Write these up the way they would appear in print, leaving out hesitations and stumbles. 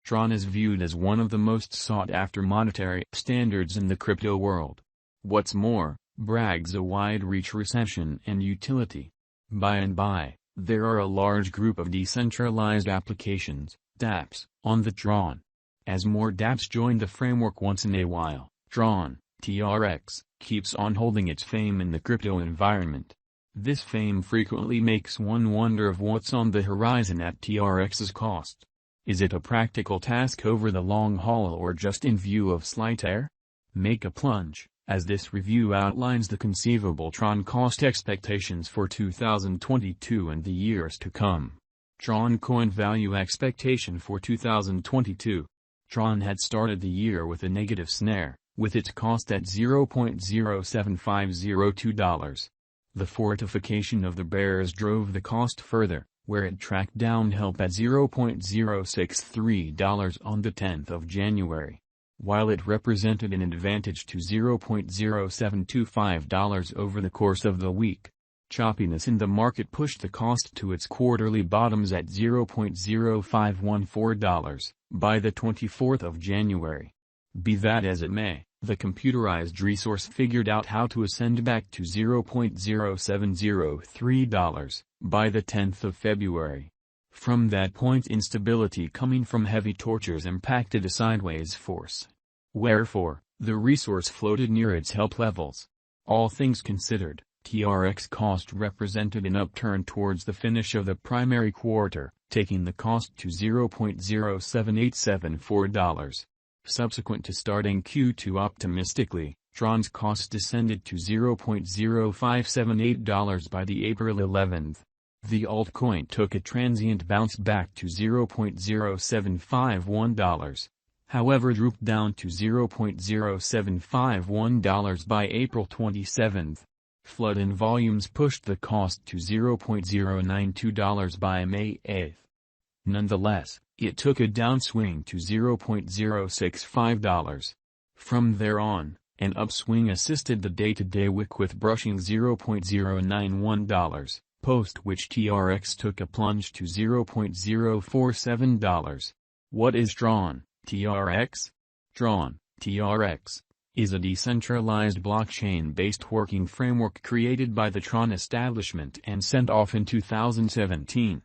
Tron is viewed as one of the most sought-after monetary standards in the crypto world. What's more, brags a wide-reach reception and utility. By and by, there are a large group of decentralized applications, dApps, on the Tron. As more dApps join the framework once in a while, Tron, TRX, keeps on holding its fame in the crypto environment. This fame frequently makes one wonder of what's on the horizon at TRX's cost. Is it a practical task over the long haul or just in view of slight air? Make a plunge, as this review outlines the conceivable Tron cost expectations for 2022 and the years to come. Tron Coin Value Expectation for 2022. Tron had started the year with a negative snare, with its cost at $0.07502. The fortification of the bears drove the cost further, where it tracked down help at $0.063 on the 10th of January. While it represented an advantage to $0.0725 over the course of the week, choppiness in the market pushed the cost to its quarterly bottoms at $0.0514 by the 24th of January. Be that as it may, the computerized resource figured out how to ascend back to $0.0703 by the 10th of February. From that point, instability coming from heavy tortures impacted a sideways force. Wherefore, the resource floated near its help levels. All things considered, TRX cost represented an upturn towards the finish of the primary quarter, taking the cost to $0.07874. Subsequent to starting Q2 optimistically, Tron's cost descended to $0.0578 by the April 11th. The altcoin took a transient bounce back to $0.0751, however drooped down to $0.0751 by April 27th. Flood in volumes pushed the cost to $0.092 by May 8th. Nonetheless, it took a downswing to $0.065. From there on, an upswing assisted the day-to-day wick with brushing $0.091, post which TRX took a plunge to $0.047. What is Tron, TRX? Tron, TRX, is a decentralized blockchain-based working framework created by the Tron establishment and sent off in 2017.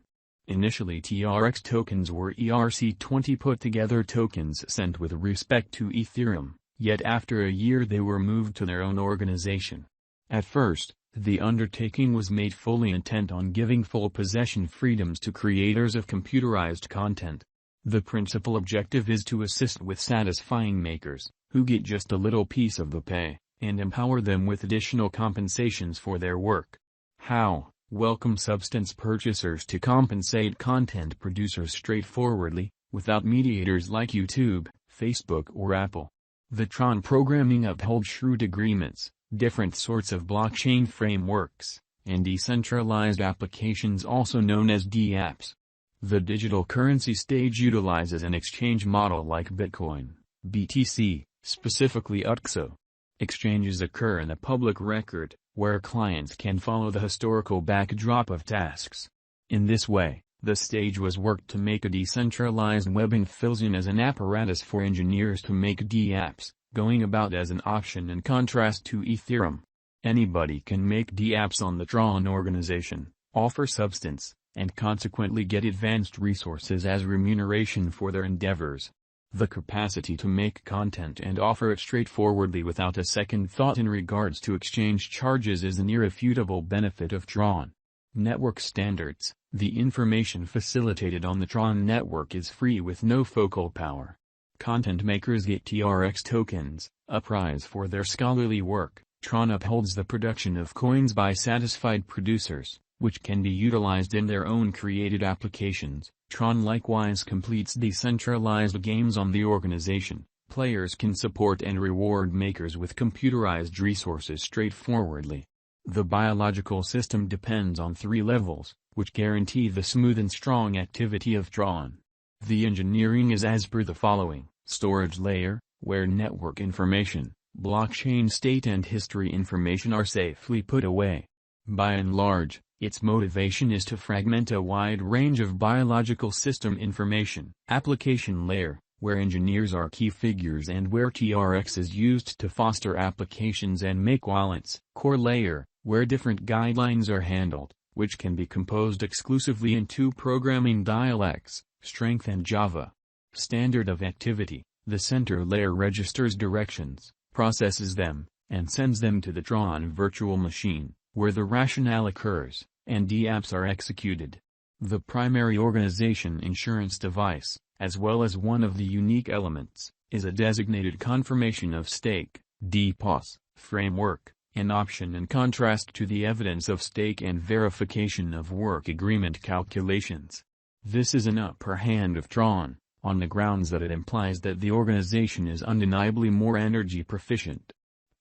Initially, TRX tokens were ERC20 put-together tokens sent with respect to Ethereum, yet after a year they were moved to their own organization. At first, the undertaking was made fully intent on giving full possession freedoms to creators of computerized content. The principal objective is to assist with satisfying makers, who get just a little piece of the pie, and empower them with additional compensations for their work. How? Welcome substance purchasers to compensate content producers straightforwardly, without mediators like YouTube, Facebook or Apple. The Tron programming upholds shrewd agreements, different sorts of blockchain frameworks, and decentralized applications also known as dApps. The digital currency stage utilizes an exchange model like Bitcoin, BTC, specifically UTXO. Exchanges occur in a public record, where clients can follow the historical backdrop of tasks. In this way, the stage was worked to make a decentralized web and fills in as an apparatus for engineers to make dApps, going about as an option in contrast to Ethereum. Anybody can make dApps on the Tron organization, offer substance, and consequently get advanced resources as remuneration for their endeavors. The capacity to make content and offer it straightforwardly without a second thought in regards to exchange charges is an irrefutable benefit of Tron. Network standards. The information facilitated on the Tron network is free with no focal power. Content makers get TRX tokens, a prize for their scholarly work. Tron upholds the production of coins by satisfied producers, which can be utilized in their own created applications. Tron likewise completes decentralized games on the organization. Players can support and reward makers with computerized resources straightforwardly. The biological system depends on 3 levels, which guarantee the smooth and strong activity of Tron. The engineering is as per the following: storage layer, where network information, blockchain state and history information are safely put away. By and large, Its motivation is to fragment a wide range of biological system information. Application layer, where engineers are key figures and where TRX is used to foster applications and make wallets. Core layer, where different guidelines are handled, which can be composed exclusively in two programming dialects, Strength and Java. Standard of activity, the center layer registers directions, processes them, and sends them to the Tron virtual machine, where the rationale occurs, and apps are executed. The primary organization insurance device, as well as one of the unique elements, is a designated confirmation of stake, DPoS, framework, an option in contrast to the evidence of stake and verification of work agreement calculations. This is an upper hand of Tron, on the grounds that it implies that the organization is undeniably more energy proficient.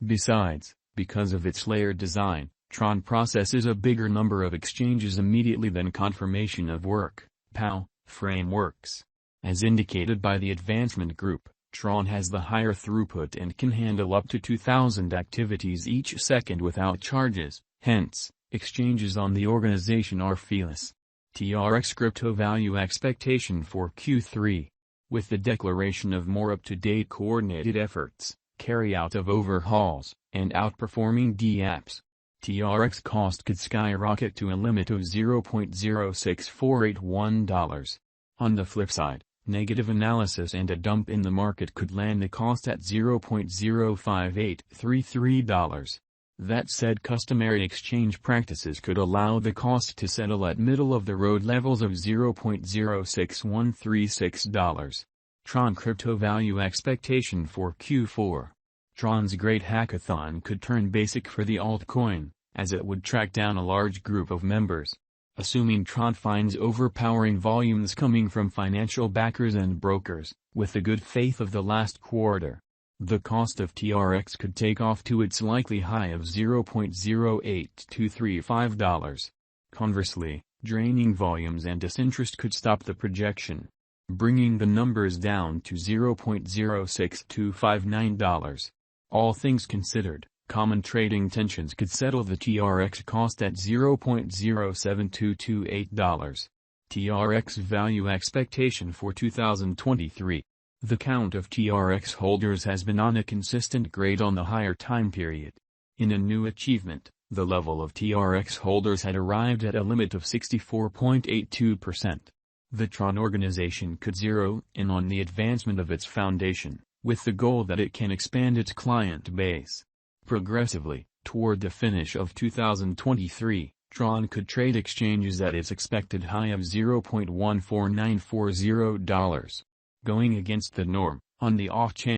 Besides, because of its layered design, Tron processes a bigger number of exchanges immediately than confirmation of work, POW, frameworks. As indicated by the advancement group, Tron has the higher throughput and can handle up to 2,000 activities each second without charges, hence, exchanges on the organization are feeless. Trx Crypto Value Expectation for Q3. With the declaration of more up-to-date coordinated efforts, carry-out of overhauls, and outperforming DApps, TRX cost could skyrocket to a limit of $0.06481. On the flip side, negative analysis and a dump in the market could land the cost at $0.05833. That said, customary exchange practices could allow the cost to settle at middle-of-the-road levels of $0.06136. Tron Crypto Value Expectation for Q4. Tron's Great Hackathon could turn basic for the altcoin, as it would track down a large group of members. Assuming Tron finds overpowering volumes coming from financial backers and brokers, with the good faith of the last quarter, the cost of TRX could take off to its likely high of $0.08235. Conversely, draining volumes and disinterest could stop the projection, bringing the numbers down to $0.06259. All things considered, common trading tensions could settle the TRX cost at $0.07228. TRX Value Expectation for 2023. The count of TRX holders has been on a consistent grade on the higher time period. In a new achievement, the level of TRX holders had arrived at a limit of 64.82%. The Tron organization could zero in on the advancement of its foundation, with the goal that it can expand its client base. Progressively, toward the finish of 2023, Tron could trade exchanges at its expected high of $0.14940. Going against the norm, on the off chance